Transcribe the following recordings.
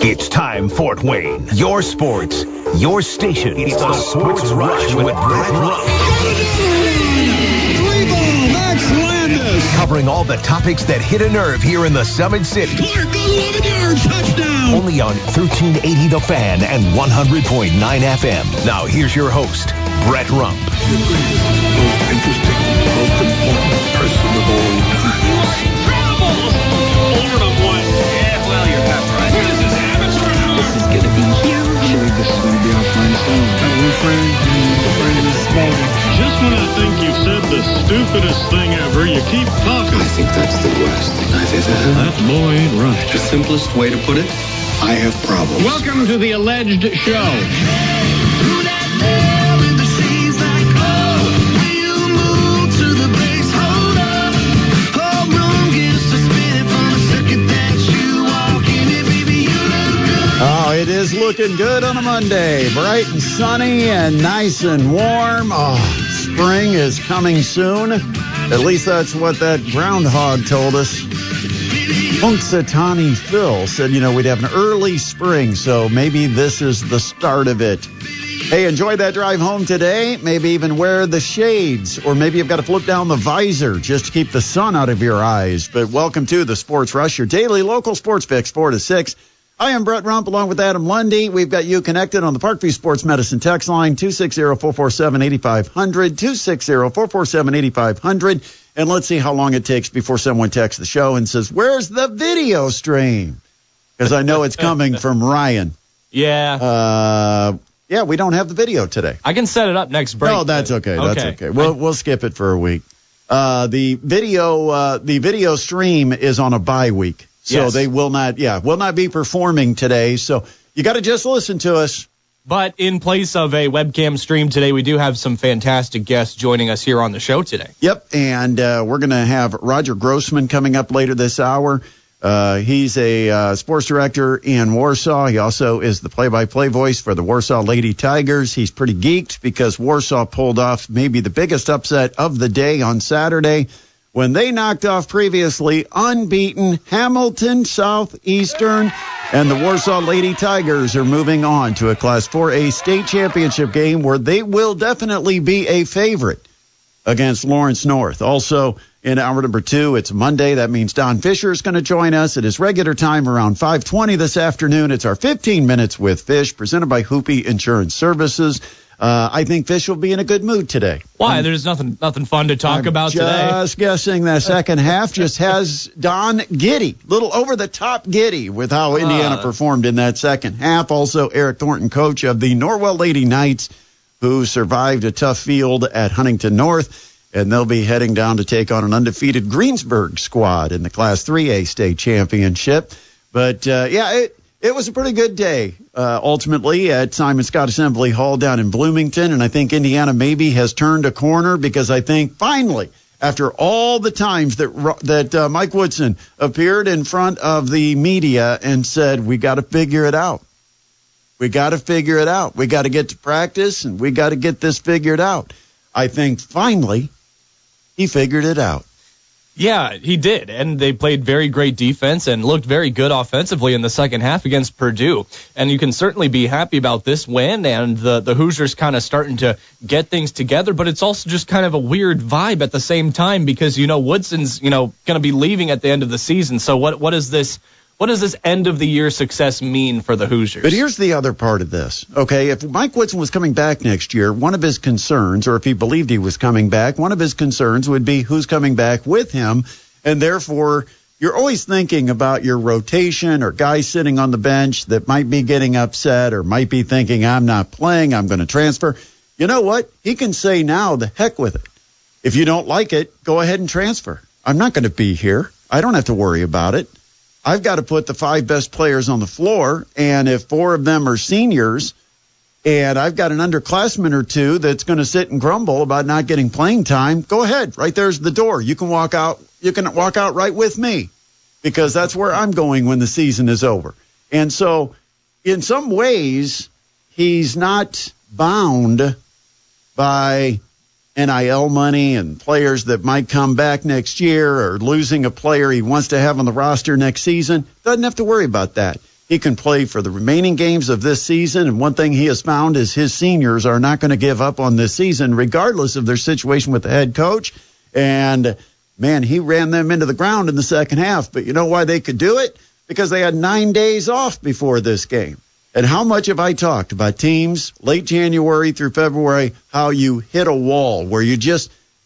It's time, Fort Wayne. Your sports, your station. It's the Sports Rush with Brett Rump. Covering all the topics that hit a nerve here in the Summit City. Clark goes 11 yards, touchdown. Only on 1380 The Fan and 100.9 FM. Now here's your host, Brett Rump. Most interesting, most important person of all time. You are incredible. Over to one. Yeah, well, you're half right. What is this, amateur hour? This is going to be huge. I believe this is going to be our fine song. One friend, the friend is small. Just when I think you've said the stupidest thing ever, you keep talking. I think that's the worst thing I've ever heard. That boy ain't right. The simplest way to put it, I have problems. Welcome to the alleged show. Oh, it is looking good on a Monday. Bright and sunny and nice and warm. Oh, spring is coming soon. At least that's what that groundhog told us. Punxsutawney Phil said, we'd have an early spring, so maybe this is the start of it. Hey, enjoy that drive home today. Maybe even wear the shades, or maybe you've got to flip down the visor just to keep the sun out of your eyes. But welcome to the Sports Rush, your daily local sports fix, 4 to 6. I am Brett Rump along with Adam Lundy. We've got you connected on the Parkview Sports Medicine text line, 260-447-8500, 260-447-8500. And let's see how long it takes before someone texts the show and says, where's the video stream? Because I know it's coming from Ryan. Yeah. Yeah, we don't have the video today. I can set it up next break. No, that's okay. That's okay. We'll skip it for a week. The video stream is on a bye week. So yes. They will not be performing today. So you got to just listen to us. But in place of a webcam stream today, we do have some fantastic guests joining us here on the show today. Yep, and we're going to have Roger Grossman coming up later this hour. He's a sports director in Warsaw. He also is the play-by-play voice for the Warsaw Lady Tigers. He's pretty geeked because Warsaw pulled off maybe the biggest upset of the day on Saturday when they knocked off previously unbeaten Hamilton Southeastern, and the Warsaw Lady Tigers are moving on to a Class 4A state championship game where they will definitely be a favorite against Lawrence North. Also, in hour number 2, it's Monday. That means Don Fisher is going to join us at his regular time around 5:20 this afternoon. It's our 15 Minutes with Fish, presented by Hoopy Insurance Services. I think Fish will be in a good mood today. Why? There's nothing fun to talk about today. Just guessing that second half just has Don giddy, little over-the-top giddy with how Indiana performed in that second half. Also, Eric Thornton, coach of the Norwell Lady Knights, who survived a tough field at Huntington North, and they'll be heading down to take on an undefeated Greensburg squad in the Class 3A state championship. But, it was a pretty good day, ultimately, at Simon Scott Assembly Hall down in Bloomington. And I think Indiana maybe has turned a corner because I think finally, after all the times that Mike Woodson appeared in front of the media and said, we got to figure it out. We got to figure it out. We got to get to practice, and we got to get this figured out. I think finally he figured it out. Yeah, he did, and they played very great defense and looked very good offensively in the second half against Purdue. And you can certainly be happy about this win, and the Hoosiers kind of starting to get things together, but it's also just kind of a weird vibe at the same time because, Woodson's, going to be leaving at the end of the season. So what does this end of the year success mean for the Hoosiers? But here's the other part of this. Okay, if Mike Woodson was coming back next year, one of his concerns, or if he believed he was coming back, one of his concerns would be who's coming back with him. And therefore, you're always thinking about your rotation or guys sitting on the bench that might be getting upset or might be thinking, I'm not playing, I'm going to transfer. You know what? He can say now, the heck with it. If you don't like it, go ahead and transfer. I'm not going to be here. I don't have to worry about it. I've got to put the 5 best players on the floor, and if 4 of them are seniors, and I've got an underclassman or 2 that's going to sit and grumble about not getting playing time, go ahead. Right there's the door. You can walk out. You can walk out right with me, because that's where I'm going when the season is over. And so, in some ways, he's not bound by NIL money and players that might come back next year or losing a player he wants to have on the roster next season. Doesn't have to worry about that. He can play for the remaining games of this season, and one thing he has found is his seniors are not going to give up on this season, regardless of their situation with the head coach. And, man, he ran them into the ground in the second half. But you know why they could do it? Because they had 9 days off before this game. And how much have I talked about teams late January through February, how you hit a wall where you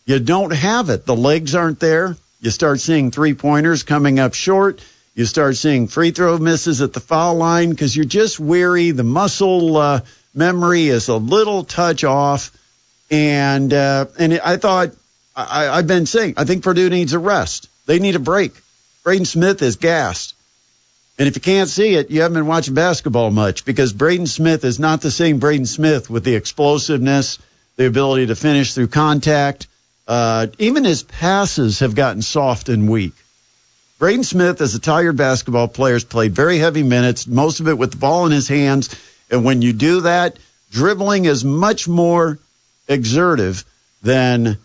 don't have it. The legs aren't there. You start seeing three-pointers coming up short. You start seeing free throw misses at the foul line because you're just weary. The muscle memory is a little touch off. And I thought, I've been saying, I think Purdue needs a rest. They need a break. Braden Smith is gassed. And if you can't see it, you haven't been watching basketball much because Braden Smith is not the same Braden Smith with the explosiveness, the ability to finish through contact. Even his passes have gotten soft and weak. Braden Smith, as a tired basketball player, has played very heavy minutes, most of it with the ball in his hands. And when you do that, dribbling is much more exertive than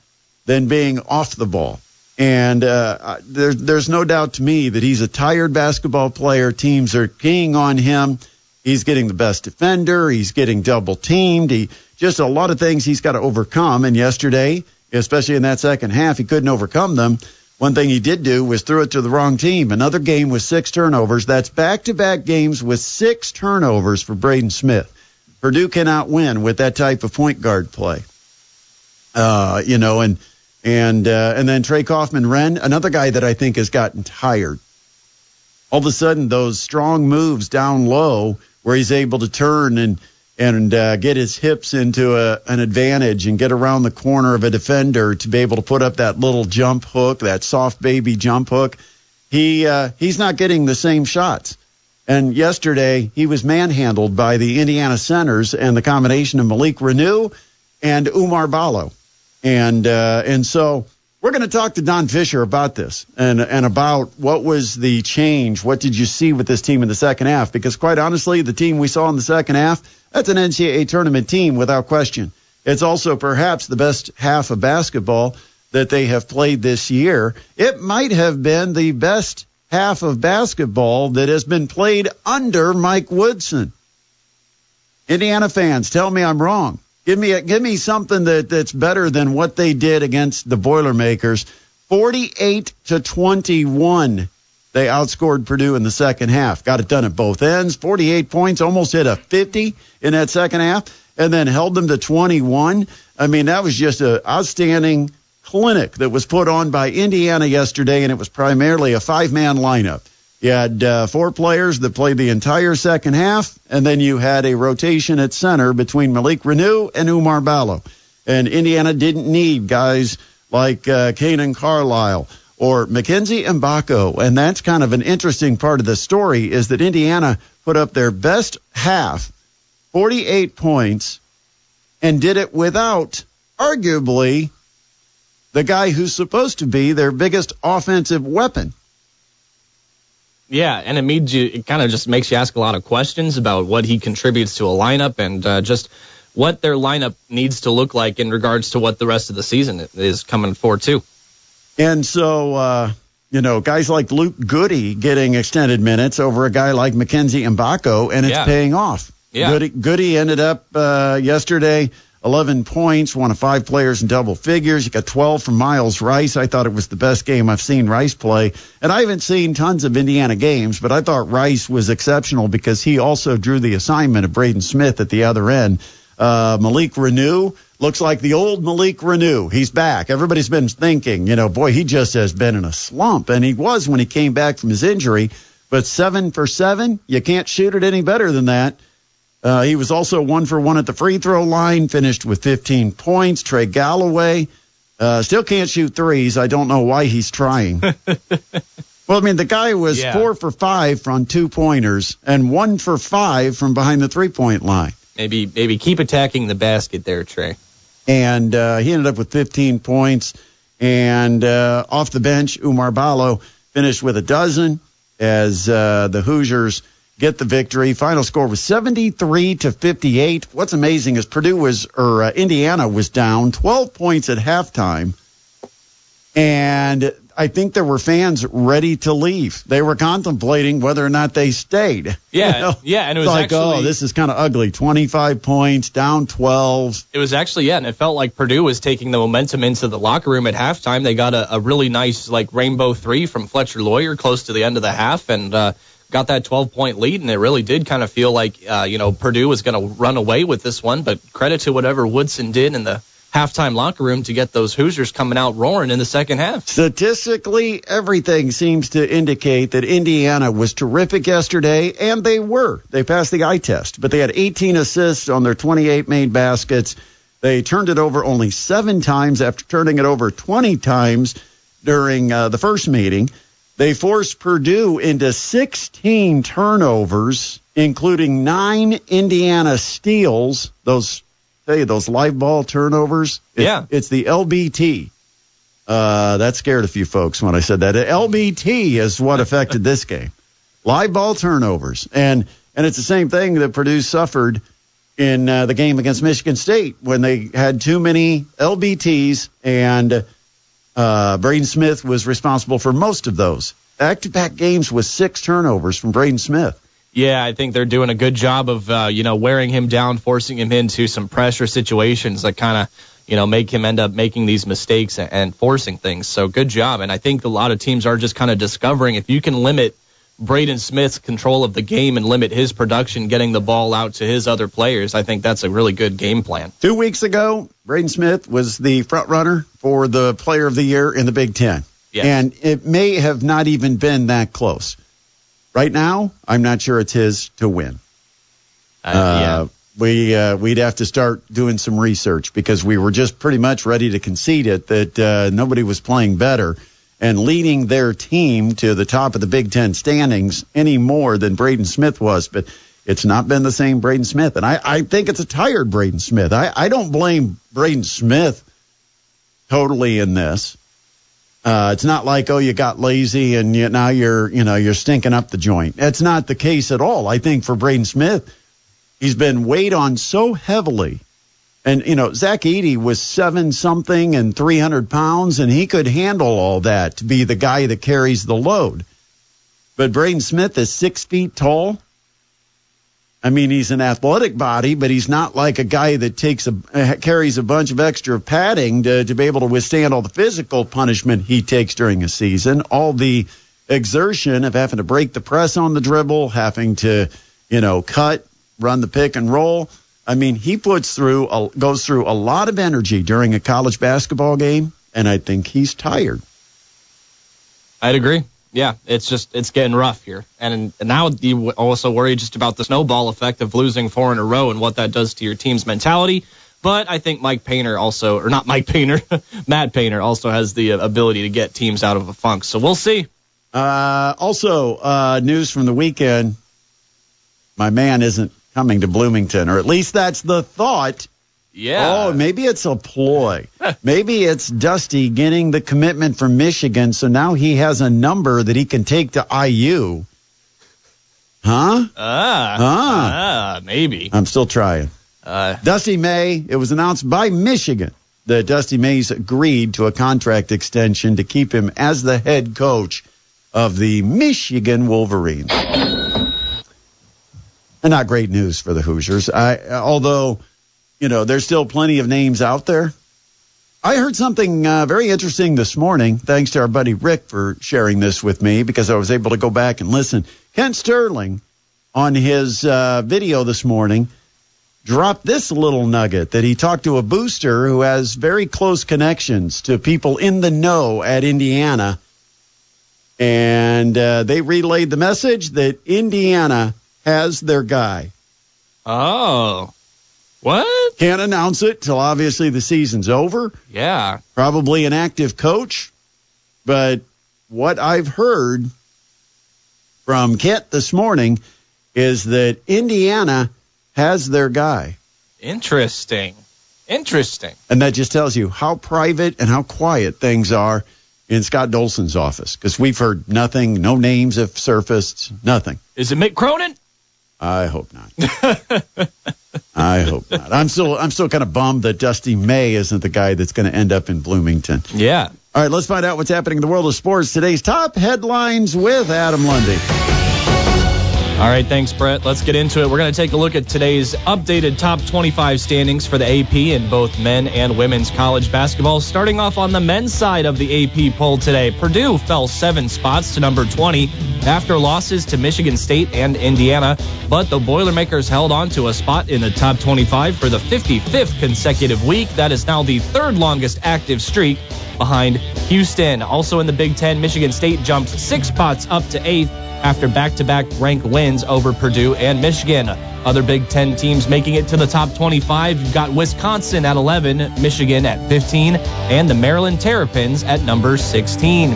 being off the ball. And there's no doubt to me that he's a tired basketball player. Teams are keying on him. He's getting the best defender. He's getting double teamed. Just a lot of things he's got to overcome. And yesterday, especially in that second half, he couldn't overcome them. One thing he did do was throw it to the wrong team. Another game with 6 turnovers. That's back-to-back games with 6 turnovers for Braden Smith. Purdue cannot win with that type of point guard play. And then Trey Kaufman-Wren, another guy that I think has gotten tired. All of a sudden, those strong moves down low where he's able to turn and get his hips into an advantage and get around the corner of a defender to be able to put up that little jump hook, that soft baby jump hook. He's not getting the same shots. And yesterday, he was manhandled by the Indiana centers and the combination of Malik Renew and Umar Ballo. And so we're going to talk to Don Fisher about this and about what was the change. What did you see with this team in the second half? Because quite honestly, the team we saw in the second half, that's an NCAA tournament team without question. It's also perhaps the best half of basketball that they have played this year. It might have been the best half of basketball that has been played under Mike Woodson. Indiana fans, tell me I'm wrong. Give me something that's better than what they did against the Boilermakers. 48-21. They outscored Purdue in the second half. Got it done at both ends. 48 points, almost hit a 50 in that second half, and then held them to 21. I mean, that was just an outstanding clinic that was put on by Indiana yesterday, and it was primarily a 5-man lineup. You had 4 players that played the entire second half, and then you had a rotation at center between Malik Renew and Umar Ballo. And Indiana didn't need guys like Kanan Carlisle or Mackenzie Mbako. And that's kind of an interesting part of the story is that Indiana put up their best half, 48 points, and did it without, arguably, the guy who's supposed to be their biggest offensive weapon. Yeah, and it kind of just makes you ask a lot of questions about what he contributes to a lineup and just what their lineup needs to look like in regards to what the rest of the season is coming for, too. And so, guys like Luke Goody getting extended minutes over a guy like Mackenzie Mbako, and it's paying off. Yeah. Goody ended up yesterday 11 points, one of 5 players in double figures. You got 12 from Miles Rice. I thought it was the best game I've seen Rice play. And I haven't seen tons of Indiana games, but I thought Rice was exceptional because he also drew the assignment of Braden Smith at the other end. Malik Renew looks like the old Malik Renew. He's back. Everybody's been thinking, boy, he just has been in a slump. And he was when he came back from his injury. But 7 for 7, you can't shoot it any better than that. He was also 1 for 1 at the free throw line, finished with 15 points. Trey Galloway still can't shoot threes. I don't know why he's trying. Well, I mean, the guy was 4 for 5 from 2-pointers and 1 for 5 from behind the 3-point line. Maybe keep attacking the basket there, Trey. And he ended up with 15 points. And off the bench, Umar Ballo finished with a dozen as the Hoosiers get the victory. Final score was 73-58. What's amazing is Indiana was down 12 points at halftime. And I think there were fans ready to leave. They were contemplating whether or not they stayed. Yeah, yeah, and it was like, actually, oh, this is kind of ugly. 25 points, down 12. It was actually, yeah, and it felt like Purdue was taking the momentum into the locker room at halftime. They got a really nice, like, rainbow three from Fletcher Lawyer close to the end of the half, and got that 12-point lead, and it really did kind of feel like, Purdue was going to run away with this one, but credit to whatever Woodson did in the halftime locker room to get those Hoosiers coming out roaring in the second half. Statistically, everything seems to indicate that Indiana was terrific yesterday, and they were. They passed the eye test, but they had 18 assists on their 28 made baskets. They turned it over only 7 times after turning it over 20 times during the first meeting. They forced Purdue into 16 turnovers, including 9 Indiana steals. Those live ball turnovers. It's the LBT. That scared a few folks when I said that. LBT is what affected this game. Live ball turnovers. And it's the same thing that Purdue suffered in the game against Michigan State when they had too many LBTs, and Braden Smith was responsible for most of those. Back-to-back games with 6 turnovers from Braden Smith. Yeah, I think they're doing a good job of, wearing him down, forcing him into some pressure situations that kind of, make him end up making these mistakes and forcing things. So good job. And I think a lot of teams are just kind of discovering if you can limit Braden Smith's control of the game and limit his production, getting the ball out to his other players, I think that's a really good game plan. 2 weeks ago, Braden Smith was the front runner for the Player of the Year in the Big Ten. Yes. And it may have not even been that close. Right now, I'm not sure it's his to win. We'd have to start doing some research because we were just pretty much ready to concede it that nobody was playing better and leading their team to the top of the Big Ten standings any more than Braden Smith was. But it's not been the same Braden Smith. And I think it's a tired Braden Smith. I don't blame Braden Smith totally in this. It's not like, you got lazy and now you're stinking up the joint. That's not the case at all. I think for Braden Smith, he's been weighed on so heavily. And, Zach Edey was 7-something and 300 pounds, and he could handle all that to be the guy that carries the load. But Braden Smith is 6 feet tall. I mean, he's an athletic body, but he's not like a guy that carries a bunch of extra padding to be able to withstand all the physical punishment he takes during a season, all the exertion of having to break the press on the dribble, having to, cut, run the pick and roll. I mean, he goes through a lot of energy during a college basketball game, and I think he's tired. I'd agree. Yeah, it's getting rough here. And now you also worry just about the snowball effect of losing 4 in a row and what that does to your team's mentality. But I think Matt Painter also has the ability to get teams out of a funk. So we'll see. Also, news from the weekend, my man isn't coming to Bloomington, or at least that's the thought. Yeah. Oh, maybe it's a ploy. Maybe it's Dusty getting the commitment from Michigan, so now he has a number that he can take to IU. Huh? Maybe. I'm still trying. Dusty May, it was announced by Michigan that Dusty May's agreed to a contract extension to keep him as the head coach of the Michigan Wolverines. And not great news for the Hoosiers, although... there's still plenty of names out there. I heard something very interesting this morning, thanks to our buddy Rick for sharing this with me, because I was able to go back and listen. Kent Sterling, on his video this morning, dropped this little nugget that he talked to a booster who has very close connections to people in the know at Indiana. And they relayed the message that Indiana has their guy. Oh. What? Can't announce it till obviously the season's over. Yeah. Probably an active coach. But what I've heard from Kent this morning is that Indiana has their guy. Interesting. And that just tells you how private and how quiet things are in Scott Dolson's office, because we've heard nothing. No names have surfaced. Nothing. Is it Mick Cronin? I hope not. I hope not. I'm still kind of bummed that Dusty May isn't the guy that's going to end up in Bloomington. Yeah. All right, let's find out what's happening in the world of sports. Today's top headlines with Adam Lundy. All right, thanks, Brett. Let's get into it. We're going to take a look at today's updated top 25 standings for the AP in both men and women's college basketball. Starting off on the men's side of the AP poll today, Purdue fell 7 spots to number 20 after losses to Michigan State and Indiana, but the Boilermakers held on to a spot in the top 25 for the 55th consecutive week. That is now the third longest active streak behind Houston. Also in the Big Ten, Michigan State jumped 6 spots up to 8th after back-to-back ranked wins over Purdue and Michigan. Other Big Ten teams making it to the top 25, you've got Wisconsin at 11, Michigan at 15, and the Maryland Terrapins at number 16.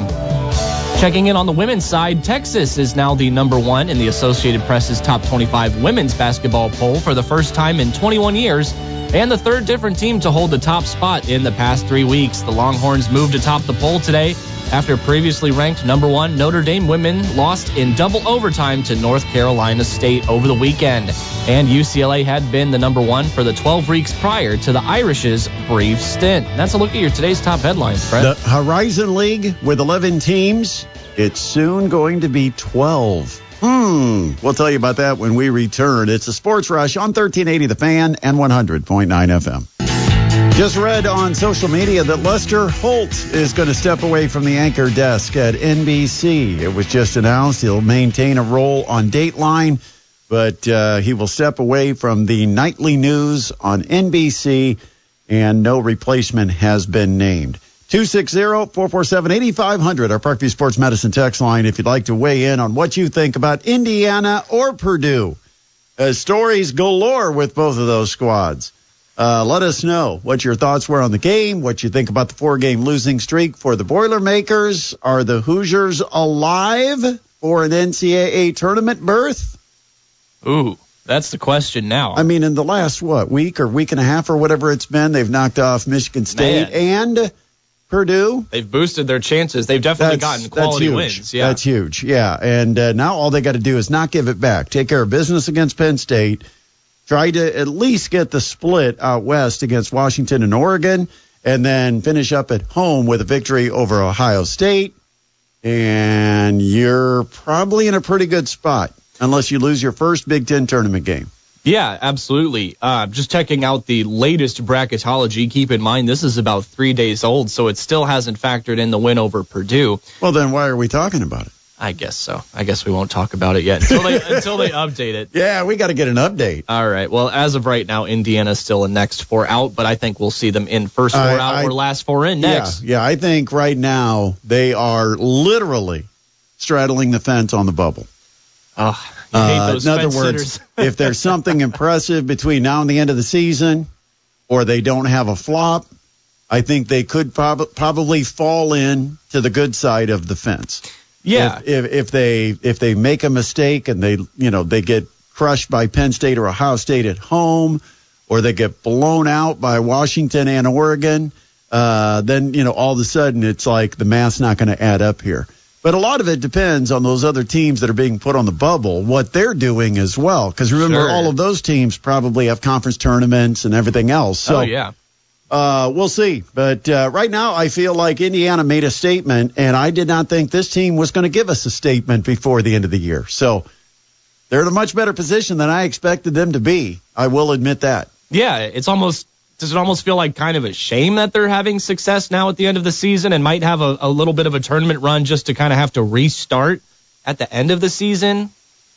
Checking in on the women's side, Texas is now the number 1 in the Associated Press's top 25 women's basketball poll for the first time in 21 years, and the third different team to hold the top spot in the past 3 weeks. The Longhorns moved atop the poll today after previously ranked number 1 Notre Dame women lost in double overtime to North Carolina State over the weekend. And UCLA had been the number 1 for the 12 weeks prior to the Irish's brief stint. And that's a look at your today's top headlines, Fred. The Horizon League with 11 teams, it's soon going to be 12. We'll tell you about that when we return. It's a Sports Rush on 1380 The Fan and 100.9 FM. Just read on social media that Lester Holt is going to step away from the anchor desk at NBC. It was just announced he'll maintain a role on Dateline, but he will step away from the nightly news on NBC, and no replacement has been named. 260-447-8500, our Parkview Sports Medicine text line, if you'd like to weigh in on what you think about Indiana or Purdue. Stories galore with both of those squads. Let us know what your thoughts were on the game, what you think about the 4-game losing streak for the Boilermakers. Are the Hoosiers alive for an NCAA tournament berth? Ooh, that's the question now. I mean, in the last, week or week and a half or whatever it's been, they've knocked off Michigan State and Purdue. They've boosted their chances. They've definitely gotten quality wins. Yeah. That's huge, yeah. And now all they got to do is not give it back. Take care of business against Penn State. Try to at least get the split out west against Washington and Oregon, and then finish up at home with a victory over Ohio State. And you're probably in a pretty good spot, unless you lose your first Big Ten tournament game. Yeah, absolutely. Just checking out the latest bracketology. Keep in mind, this is about 3 days old, so it still hasn't factored in the win over Purdue. Well, then why are we talking about it? I guess so. I guess we won't talk about it yet until they update it. Yeah, we got to get an update. All right. Well, as of right now, Indiana's still in next 4 out, but I think we'll see them in first 4 out or last 4 in next. Yeah, I think right now they are literally straddling the fence on the bubble. Oh, you hate those in other fence words, sitters. if there's something impressive between now and the end of the season, or they don't have a flop, I think they could probably fall in to the good side of the fence. Yeah. If they make a mistake and they get crushed by Penn State or Ohio State at home, or they get blown out by Washington and Oregon, then all of a sudden it's like the math's not going to add up here. But a lot of it depends on those other teams that are being put on the bubble, what they're doing as well. Because remember, all of those teams probably have conference tournaments and everything else. So, yeah. We'll see. But right now, I feel like Indiana made a statement, and I did not think this team was going to give us a statement before the end of the year. So they're in a much better position than I expected them to be. I will admit that. Yeah, does it almost feel like kind of a shame that they're having success now at the end of the season and might have a little bit of a tournament run just to kind of have to restart at the end of the season?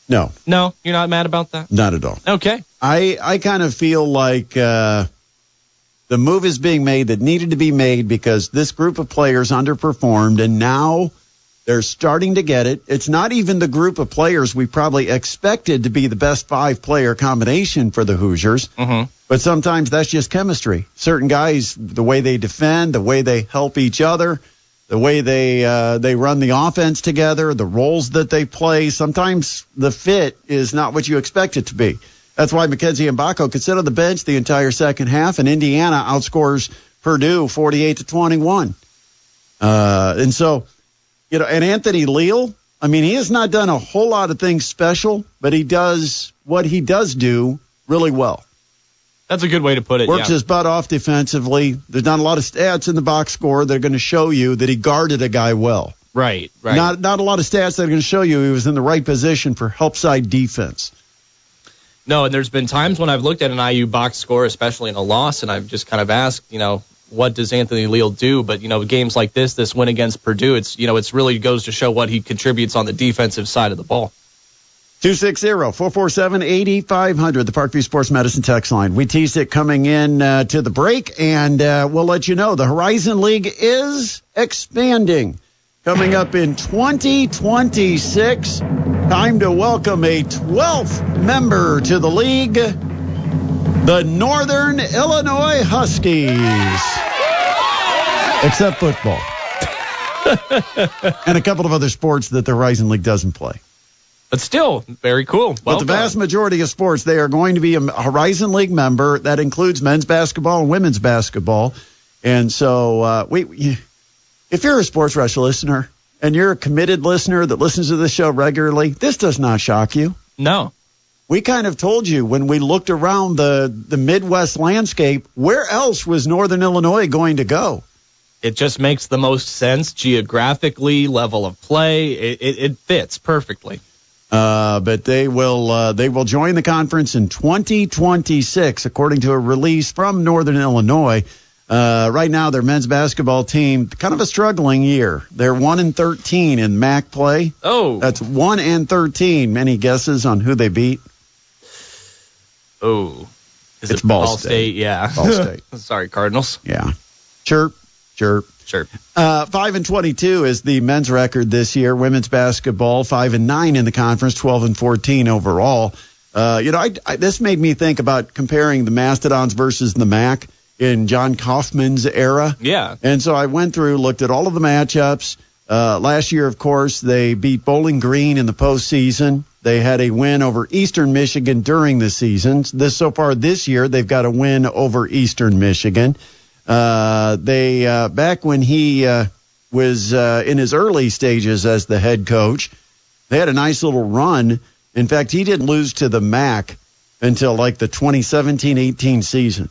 No. No, you're not mad about that? Not at all. Okay. I kind of feel like the move is being made that needed to be made because this group of players underperformed, and now they're starting to get it. It's not even the group of players we probably expected to be the best 5-player combination for the Hoosiers. Mm-hmm. But sometimes that's just chemistry. Certain guys, the way they defend, the way they help each other, the way they run the offense together, the roles that they play, sometimes the fit is not what you expect it to be. That's why Mackenzie Mbako could sit on the bench the entire second half, and Indiana outscores Purdue 48-21. And so, and Anthony Leal, I mean, he has not done a whole lot of things special, but he does what he does do really well. That's a good way to put it. Works his butt off defensively. There's not a lot of stats in the box score that are going to show you that he guarded a guy well. Right. Not a lot of stats that are going to show you he was in the right position for help side defense. No, and there's been times when I've looked at an IU box score, especially in a loss, and I've just kind of asked, what does Anthony Leal do? But, games like this win against Purdue, it's really goes to show what he contributes on the defensive side of the ball. 260-447-8500, the Parkview Sports Medicine text line. We teased it coming in to the break, and we'll let you know the Horizon League is expanding. Coming up in 2026, time to welcome a 12th member to the league, the Northern Illinois Huskies. Except football. And a couple of other sports that the Horizon League doesn't play. But still, very cool. But the vast majority of sports, they are going to be a Horizon League member. That includes men's basketball and women's basketball. And so if you're a Sports Rush listener and you're a committed listener that listens to this show regularly, this does not shock you. No. We kind of told you when we looked around the Midwest landscape, where else was Northern Illinois going to go? It just makes the most sense geographically, level of play. It fits perfectly. But they will join the conference in 2026, according to a release from Northern Illinois. Right now, their men's basketball team, kind of a struggling year. They're 1-13 in MAC play. Oh, that's 1-13. Many guesses on who they beat? Oh, it's Ball State. Yeah, Ball State. Sorry, Cardinals. Yeah, chirp. 5-22 is the men's record this year. Women's basketball 5-9 in the conference, 12-14 overall. This made me think about comparing the Mastodons versus the MAC in John Kaufman's era. Yeah. And so I went through, looked at all of the matchups. Last year, of course, they beat Bowling Green in the postseason. They had a win over Eastern Michigan during the season. So far this year, they've got a win over Eastern Michigan. Back when he was in his early stages as the head coach, they had a nice little run. In fact, he didn't lose to the MAC until like the 2017-18 season.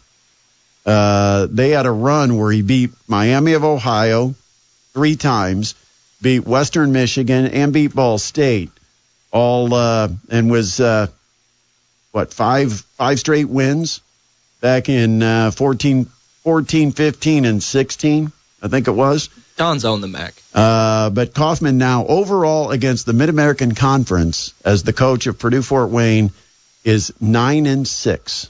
They had a run where he beat Miami of Ohio 3 times, beat Western Michigan, and beat Ball State, and was five straight wins back in 14, 15, and 16, I think it was. Don's owned the MAC. But Kaufman now overall against the Mid-American Conference as the coach of Purdue Fort Wayne is 9-6.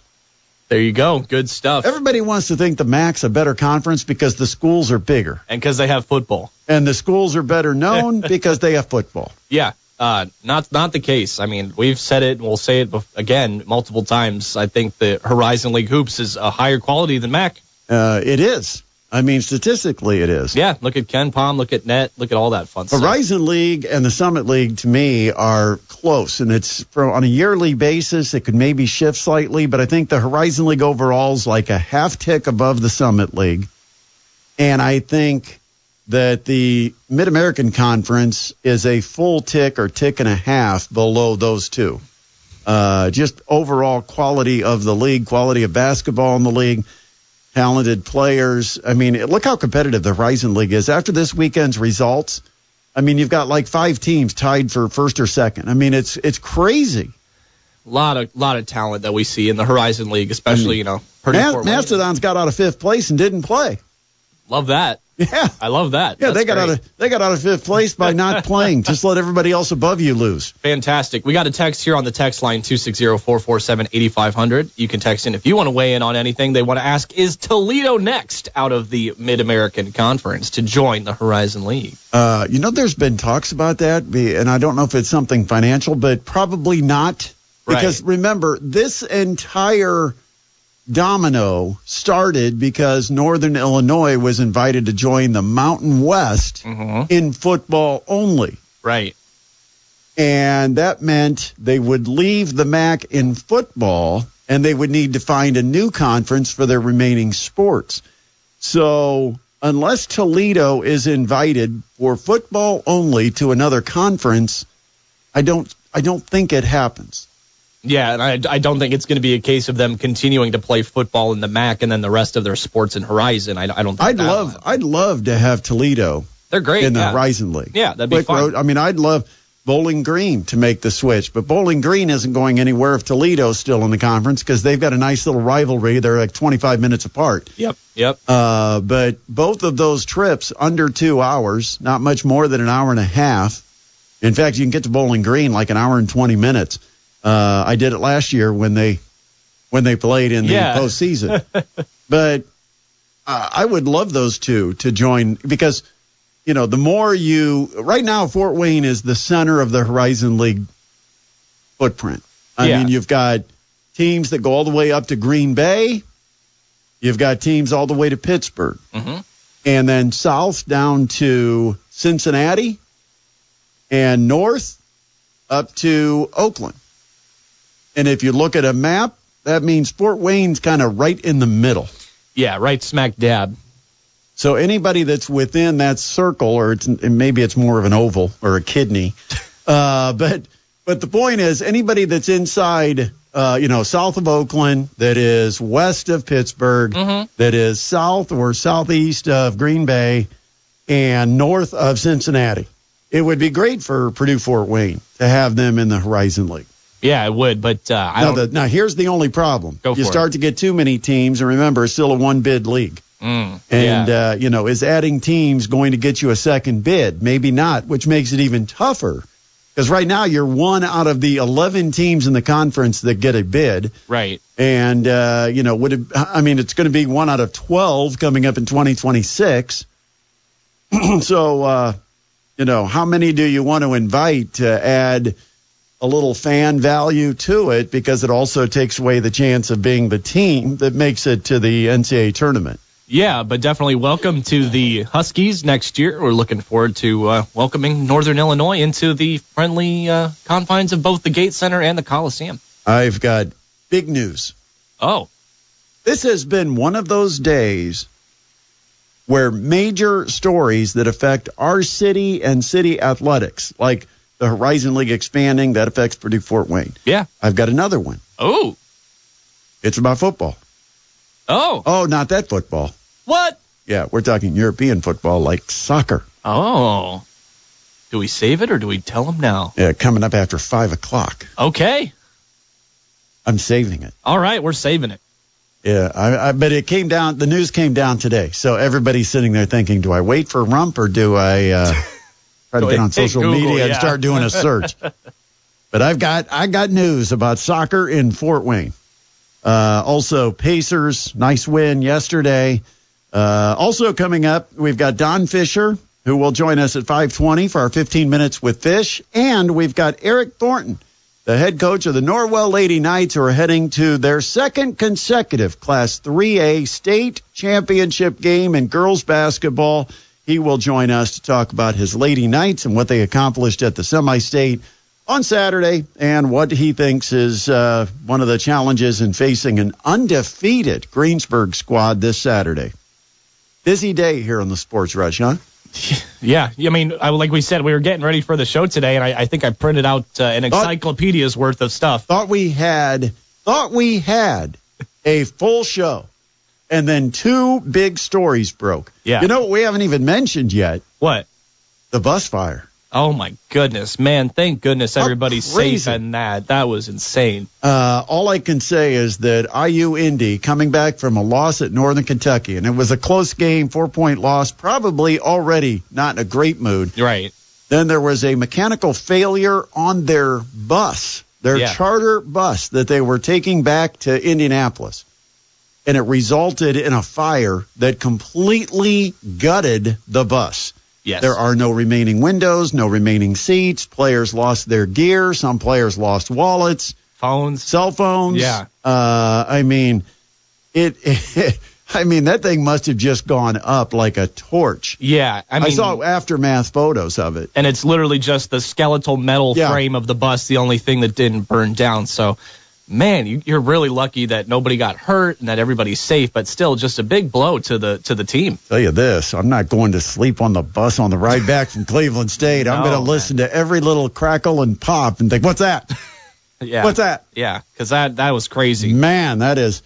There you go. Good stuff. Everybody wants to think the MAC's a better conference because the schools are bigger. And because they have football. And the schools are better known because they have football. Yeah. Not the case. I mean, we've said it and we'll say it again multiple times. I think the Horizon League Hoops is a higher quality than MAC. It is. I mean, statistically, it is. Yeah, look at Ken Palm, look at Net, look at all that fun stuff. Horizon League and the Summit League, to me, are close, and it's on a yearly basis. It could maybe shift slightly, but I think the Horizon League overall is like a half tick above the Summit League, and I think that the Mid-American Conference is a full tick or tick and a half below those two. Just overall quality of the league, quality of basketball in the league. Talented players. I mean, look how competitive the Horizon League is. After this weekend's results, I mean, you've got like 5 teams tied for first or second. I mean, it's crazy. A lot of talent that we see in the Horizon League, especially, Purdue. Mastodons got out of 5th place and didn't play. Love that. Yeah, I love that. Yeah, they got out of 5th place by not playing. Just let everybody else above you lose. Fantastic. We got a text here on the text line 260-447-8500. You can text in if you want to weigh in on anything. They want to ask: is Toledo next out of the Mid-American Conference to join the Horizon League? There's been talks about that, and I don't know if it's something financial, but probably not. Because remember, this entire domino started because Northern Illinois was invited to join the Mountain West in football only. Right. And that meant they would leave the MAC in football, and they would need to find a new conference for their remaining sports. So unless Toledo is invited for football only to another conference, I don't think it happens. Yeah, and I don't think it's going to be a case of them continuing to play football in the MAC and then the rest of their sports in Horizon. I don't think I'd love to have Toledo. They're great in the Horizon League. Yeah, that'd be fun. I mean, I'd love Bowling Green to make the switch, but Bowling Green isn't going anywhere if Toledo's still in the conference because they've got a nice little rivalry. They're like 25 minutes apart. Yep. But both of those trips under 2 hours, not much more than an hour and a half. In fact, you can get to Bowling Green like an hour and 20 minutes. I did it last year when they played in the postseason. But I would love those two to join because, you know, the more right now Fort Wayne is the center of the Horizon League footprint. I mean, you've got teams that go all the way up to Green Bay. You've got teams all the way to Pittsburgh. Mm-hmm. And then south down to Cincinnati and north up to Oakland. And if you look at a map, that means Fort Wayne's kind of right in the middle. Yeah, right smack dab. So anybody that's within that circle, or maybe it's more of an oval or a kidney, but the point is anybody that's inside, south of Oakland, that is west of Pittsburgh, that is south or southeast of Green Bay, and north of Cincinnati. It would be great for Purdue Fort Wayne to have them in the Horizon League. Yeah, it would, but now here's the only problem. You start to get too many teams, and remember, it's still a one-bid league. Is adding teams going to get you a second bid? Maybe not, which makes it even tougher. Because right now you're one out of the 11 teams in the conference that get a bid. Right. And, it's going to be 1 out of 12 coming up in 2026. So, how many do you want to invite to add a little fan value to it, because it also takes away the chance of being the team that makes it to the NCAA tournament. Yeah, but definitely welcome to the Huskies next year. We're looking forward to welcoming Northern Illinois into the friendly confines of both the Gate Center and the Coliseum. I've got big news. Oh. This has been one of those days where major stories that affect our city and city athletics, like the Horizon League expanding, that affects Purdue Fort Wayne. Yeah. I've got another one. Oh. It's about football. Oh. Oh, not that football. What? Yeah, we're talking European football like soccer. Oh. Do we save it or do we tell them now? Yeah, coming up after 5 o'clock. Okay. I'm saving it. All right, we're saving it. Yeah, but it came down, the news came down today. So everybody's sitting there thinking, do I wait for Rump or do I try to get on social media and start doing a search? But I got news about soccer in Fort Wayne. Also, Pacers, nice win yesterday. Also coming up, we've got Don Fisher, who will join us at 5:20 for our 15 Minutes with Fish. And we've got Eric Thornton, the head coach of the Norwell Lady Knights, who are heading to their second consecutive Class 3A state championship game in girls basketball. He will join us to talk about his Lady Knights and what they accomplished at the semi-state on Saturday, and what he thinks is one of the challenges in facing an undefeated Greensburg squad this Saturday. Busy day here on the Sports Rush, huh? Yeah, I mean, like we said, we were getting ready for the show today, and I think I printed out an encyclopedia's worth of stuff. Thought we had a full show, and then 2 big stories broke. Yeah. You know what we haven't even mentioned yet? What? The bus fire. Oh, my goodness, man. Thank goodness everybody's safe in that. That was insane. All I can say is that IU Indy coming back from a loss at Northern Kentucky, and it was a close game, 4-point loss, probably already not in a great mood. Right. Then there was a mechanical failure on their bus, their charter bus that they were taking back to Indianapolis. And it resulted in a fire that completely gutted the bus. Yes. There are no remaining windows, no remaining seats. Players lost their gear. Some players lost wallets, phones, cell phones. Yeah. I mean, that thing must have just gone up like a torch. Yeah. I saw aftermath photos of it. And it's literally just the skeletal metal frame of the bus, the only thing that didn't burn down. So, man, you're really lucky that nobody got hurt and that everybody's safe, but still just a big blow to the team. Tell you this, I'm not going to sleep on the bus on the ride back from Cleveland State. I'm going to listen to every little crackle and pop and think, what's that? Yeah. What's that? Yeah, because that was crazy. Man, that is.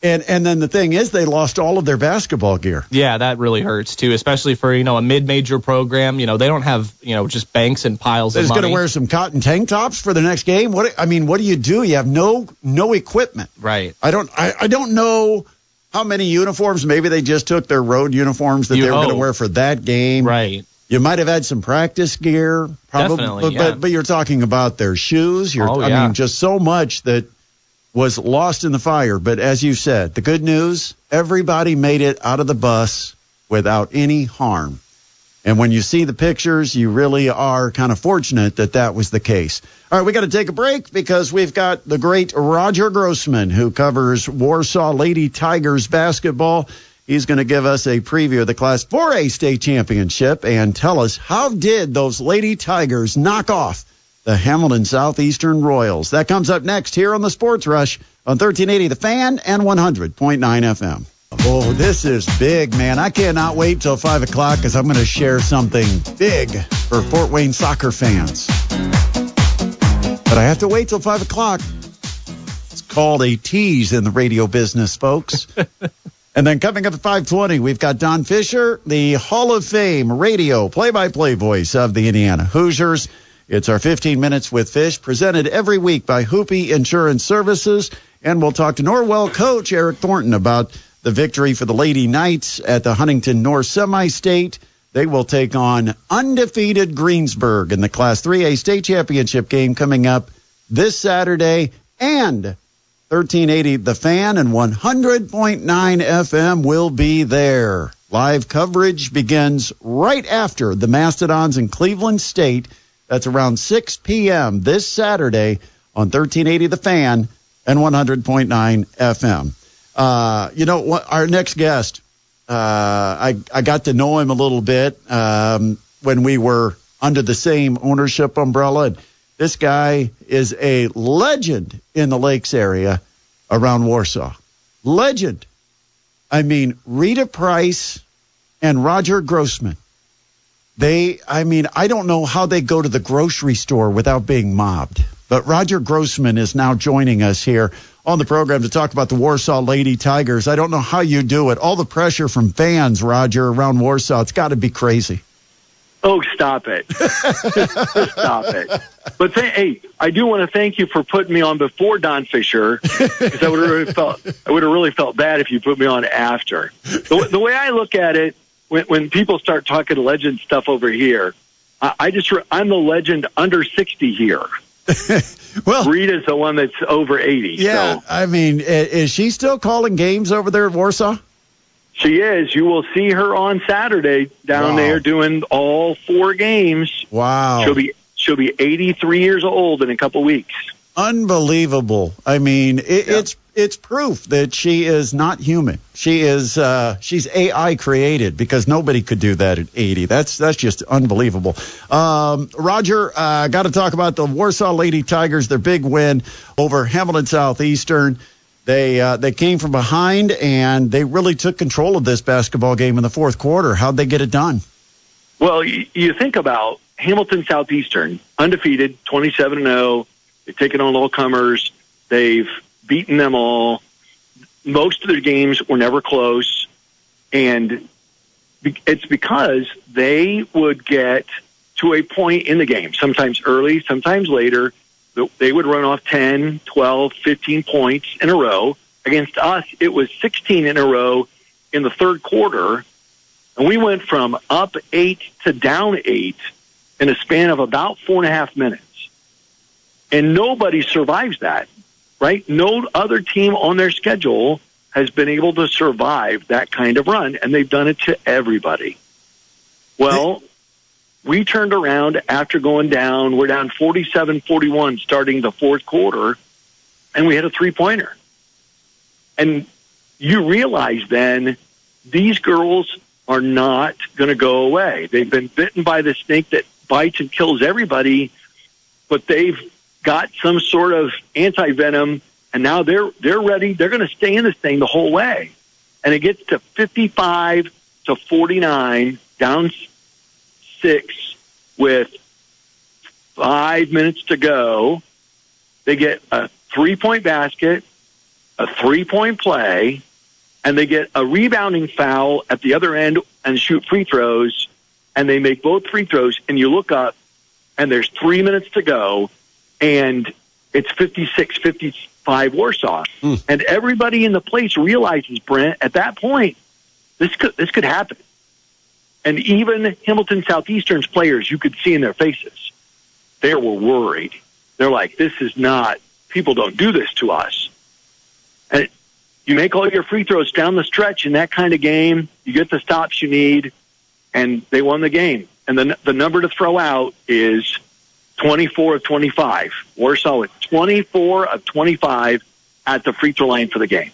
And then the thing is, they lost all of their basketball gear. Yeah, that really hurts too, especially for a mid-major program. They don't have just banks and piles They're of just money. going to wear some cotton tank tops for the next game. What do you do? You have no equipment. Right. I don't know how many uniforms. Maybe they just took their road uniforms that they were going to wear for that game. Right. You might have had some practice gear, probably. Definitely, yeah. But you're talking about their shoes. I mean, just so much that was lost in the fire. But as you said, the good news, everybody made it out of the bus without any harm. And when you see the pictures, you really are kind of fortunate that was the case. All right, we got to take a break because we've got the great Roger Grossman, who covers Warsaw Lady Tigers basketball. He's going to give us a preview of the Class 4A state championship and tell us, how did those Lady Tigers knock off the Hamilton Southeastern Royals? That comes up next here on the Sports Rush on 1380 The Fan and 100.9 FM. Oh, this is big, man. I cannot wait till 5 o'clock because I'm going to share something big for Fort Wayne soccer fans. But I have to wait till 5 o'clock. It's called a tease in the radio business, folks. And then coming up at 5:20, we've got Don Fisher, the Hall of Fame radio play-by-play voice of the Indiana Hoosiers. It's our 15 Minutes with Fish, presented every week by Hoopy Insurance Services. And we'll talk to Norwell coach Eric Thornton about the victory for the Lady Knights at the Huntington North Semi-State. They will take on undefeated Greensburg in the Class 3A state championship game coming up this Saturday. And 1380 The Fan and 100.9 FM will be there. Live coverage begins right after the Mastodons in Cleveland State. That's around 6 p.m. this Saturday on 1380 The Fan and 100.9 FM. Our next guest, I got to know him a little bit when we were under the same ownership umbrella. And this guy is a legend in the Lakes area around Warsaw. Legend. I mean, Rita Price and Roger Grossman. I don't know how they go to the grocery store without being mobbed. But Roger Grossman is now joining us here on the program to talk about the Warsaw Lady Tigers. I don't know how you do it. All the pressure from fans, Roger, around Warsaw, it's got to be crazy. Oh, stop it. Just stop it. But hey, I do want to thank you for putting me on before Don Fisher, because I would have really felt bad if you put me on after. The way I look at it, when people start talking legend stuff over here, I'm the legend under 60 here. Well, Rita's the one that's over 80. Yeah, so. I mean, is she still calling games over there at Warsaw? She is. You will see her on Saturday down there doing all 4 games. Wow. She'll be 83 years old in a couple weeks. Unbelievable. I mean, it's proof that she is not human. She is she's AI created, because nobody could do that at 80. That's just unbelievable. Roger, got to talk about the Warsaw Lady Tigers, their big win over Hamilton Southeastern. They came from behind, and they really took control of this basketball game in the fourth quarter. How'd they get it done? Well, you think about Hamilton Southeastern, undefeated, 27-0. They've taken on all comers. They've beaten them all. Most of their games were never close, and it's because they would get to a point in the game, sometimes early, sometimes later. They would run off 10, 12, 15 points in a row. Against us, it was 16 in a row in the third quarter, and we went from up 8 to down 8 in a span of about 4.5 minutes. And nobody survives that, right? No other team on their schedule has been able to survive that kind of run, and they've done it to everybody. Well, we turned around after going down. We're down 47-41 starting the fourth quarter, and we had a three-pointer. And you realize then these girls are not going to go away. They've been bitten by the snake that bites and kills everybody, but they've got some sort of anti-venom, and now they're ready. They're going to stay in this thing the whole way. And it gets to 55-49, down 6 with 5 minutes to go. they get a 3-point basket, a 3-point play, and they get a rebounding foul at the other end and shoot free throws, and they make both free throws, and you look up, and there's 3 minutes to go, and it's 56-55 Warsaw. And everybody in the place realizes, Brent, at that point, this could happen. And even Hamilton Southeastern's players, you could see in their faces, they were worried. They're like, this is not, people don't do this to us. And you make all your free throws down the stretch in that kind of game, you get the stops you need, and they won the game. And the number to throw out is 24 of 25. Warsaw with 24 of 25 at the free throw line for the game.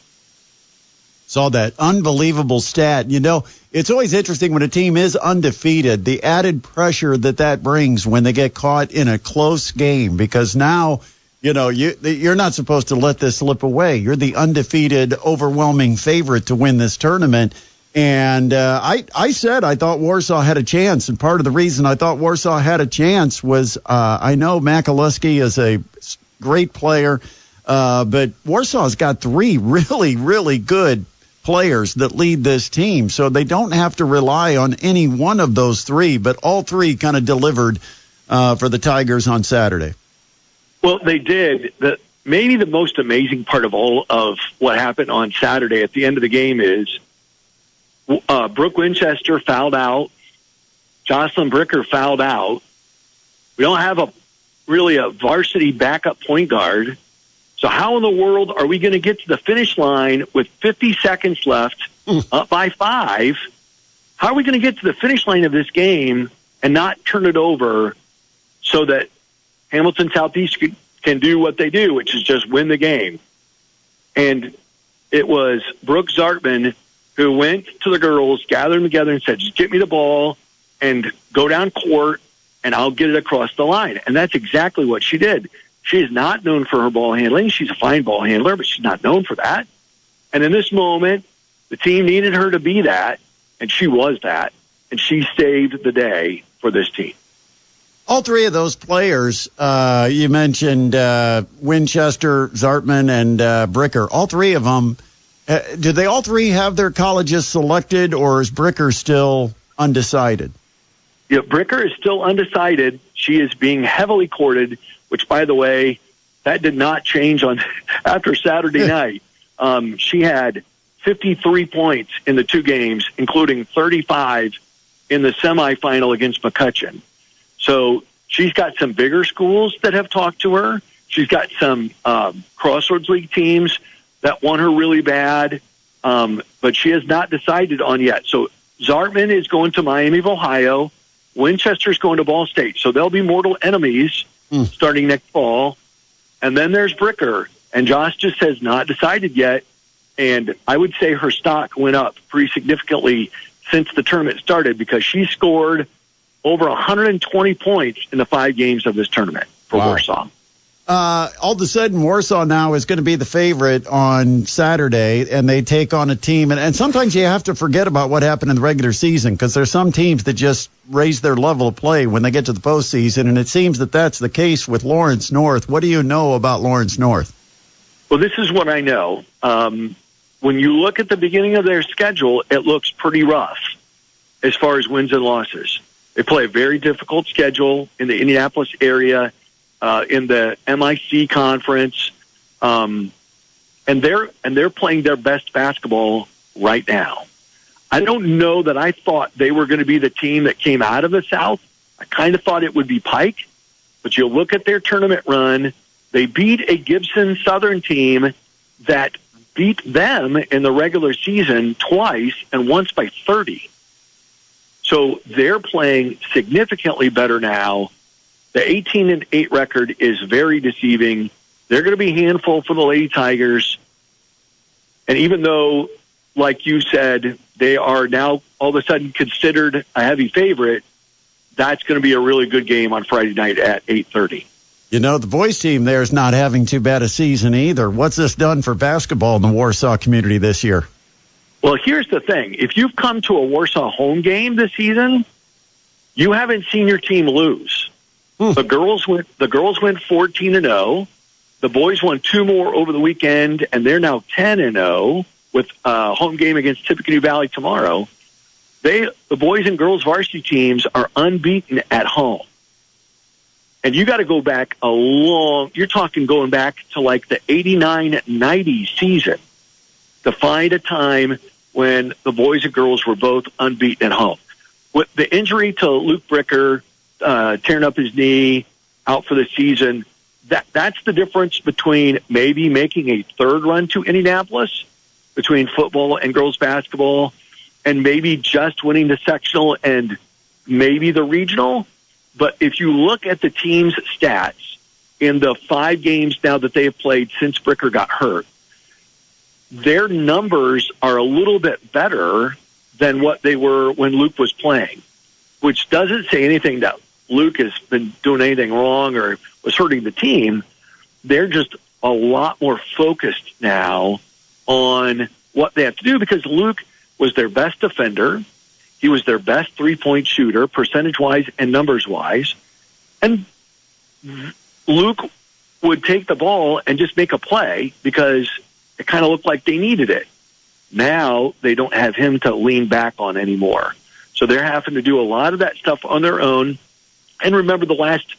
Saw that unbelievable stat. You know, it's always interesting when a team is undefeated, the added pressure that brings when they get caught in a close game, because now, you know, you're not supposed to let this slip away. You're the undefeated, overwhelming favorite to win this tournament. And I said I thought Warsaw had a chance, and part of the reason I thought Warsaw had a chance was I know Makaluski is a great player, but Warsaw's got 3 really, really good players that lead this team, so they don't have to rely on any one of those 3, but all 3 kind of delivered for the Tigers on Saturday. Well, they did. Maybe the most amazing part of all of what happened on Saturday at the end of the game is Brooke Winchester fouled out. Jocelyn Bricker fouled out. We don't have a varsity backup point guard. So how in the world are we going to get to the finish line with 50 seconds left, up by 5? How are we going to get to the finish line of this game and not turn it over so that Hamilton Southeast can do what they do, which is just win the game? And it was Brooke Zartman who went to the girls, gathered them together, and said, just get me the ball and go down court, and I'll get it across the line. And that's exactly what she did. She is not known for her ball handling. She's a fine ball handler, but she's not known for that. And in this moment, the team needed her to be that, and she was that, and she saved the day for this team. All 3 of those players, you mentioned Winchester, Zartman, and Bricker, all 3 of them, do they all 3 have their colleges selected, or is Bricker still undecided? Yeah, Bricker is still undecided. She is being heavily courted, which, by the way, that did not change after Saturday night. She had 53 points in the 2 games, including 35 in the semifinal against McCutcheon. So she's got some bigger schools that have talked to her. She's got some Crossroads League teams that want her really bad, but she has not decided on yet. So Zartman is going to Miami of Ohio. Winchester's going to Ball State. So they'll be mortal enemies starting next fall. And then there's Bricker, and Josh just has not decided yet. And I would say her stock went up pretty significantly since the tournament started, because she scored over 120 points in the 5 games of this tournament for Warsaw. All of a sudden, Warsaw now is going to be the favorite on Saturday, and they take on a team. And sometimes you have to forget about what happened in the regular season, because there's some teams that just raise their level of play when they get to the postseason, and it seems that that's the case with Lawrence North. What do you know about Lawrence North? Well, this is what I know. When you look at the beginning of their schedule, it looks pretty rough as far as wins and losses. They play a very difficult schedule in the Indianapolis area, in the MIC conference, and they're playing their best basketball right now. I don't know that I thought they were going to be the team that came out of the South. I kind of thought it would be Pike, but you look at their tournament run, they beat a Gibson Southern team that beat them in the regular season twice, and once by 30. So they're playing significantly better now. The 18-8 record is very deceiving. They're going to be a handful for the Lady Tigers. And even though, like you said, they are now all of a sudden considered a heavy favorite, that's going to be a really good game on Friday night at 8:30. You know, the boys team there is not having too bad a season either. What's this done for basketball in the Warsaw community this year? Well, here's the thing. If you've come to a Warsaw home game this season, you haven't seen your team lose. The girls went 14-0. The boys won 2 more over the weekend, and they're now 10-0 with a home game against Tippecanoe Valley tomorrow. The boys and girls varsity teams are unbeaten at home. And you got to go back you're talking going back to like the 89-90 season to find a time when the boys and girls were both unbeaten at home. With the injury to Luke Bricker, tearing up his knee, out for the season, that's the difference between maybe making a third run to Indianapolis between football and girls basketball and maybe just winning the sectional and maybe the regional. But if you look at the team's stats in the 5 games now that they have played since Bricker got hurt, their numbers are a little bit better than what they were when Luke was playing, which doesn't say anything that Luke has been doing anything wrong or was hurting the team. They're just a lot more focused now on what they have to do because Luke was their best defender. He was their best 3-point shooter, percentage-wise and numbers-wise. And Luke would take the ball and just make a play because it kind of looked like they needed it. Now they don't have him to lean back on anymore. So they're having to do a lot of that stuff on their own. And remember, the last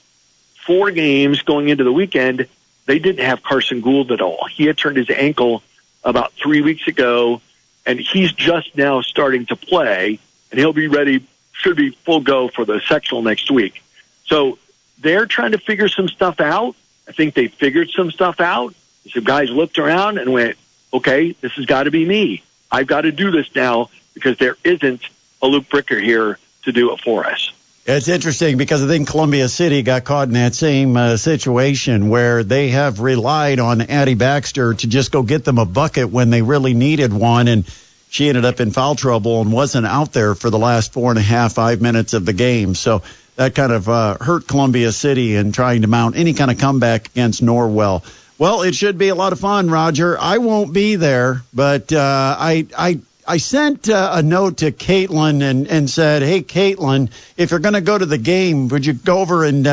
4 games going into the weekend, they didn't have Carson Gould at all. He had turned his ankle about 3 weeks ago, and he's just now starting to play, and he'll be ready, should be full go for the sectional next week. So they're trying to figure some stuff out. I think they figured some stuff out. Some guys looked around and went, okay, this has got to be me. I've got to do this now because there isn't a Luke Bricker here to do it for us. It's interesting because I think Columbia City got caught in that same situation where they have relied on Addie Baxter to just go get them a bucket when they really needed one, and she ended up in foul trouble and wasn't out there for the last 4.5, 5 minutes of the game. So that kind of hurt Columbia City in trying to mount any kind of comeback against Norwell. Well, it should be a lot of fun, Roger. I won't be there, but I sent a note to Caitlin and said, hey, Caitlin, if you're going to go to the game, would you go over and,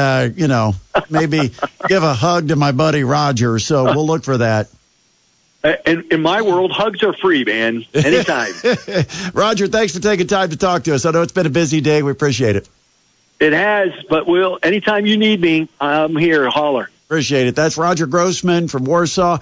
maybe give a hug to my buddy Roger? So we'll look for that. In my world, hugs are free, man. Anytime. Roger, thanks for taking time to talk to us. I know it's been a busy day. We appreciate it. It has, but anytime you need me, I'm here. Holler. Appreciate it. That's Roger Grossman from Warsaw.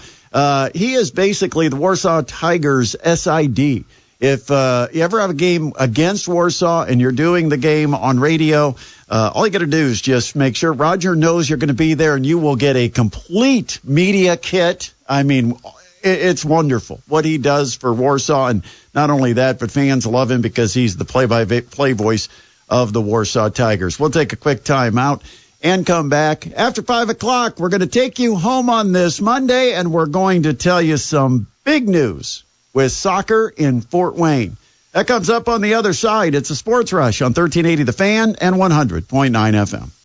He is basically the Warsaw Tigers SID. If you ever have a game against Warsaw and you're doing the game on radio, all you got to do is just make sure Roger knows you're going to be there, and you will get a complete media kit. I mean, it's wonderful what he does for Warsaw. And not only that, but fans love him because he's the play-by-play voice of the Warsaw Tigers. We'll take a quick time out and come back. After 5 o'clock, we're going to take you home on this Monday, and we're going to tell you some big news with soccer in Fort Wayne. That comes up on the other side. It's a Sports Rush on 1380 The Fan and 100.9 FM.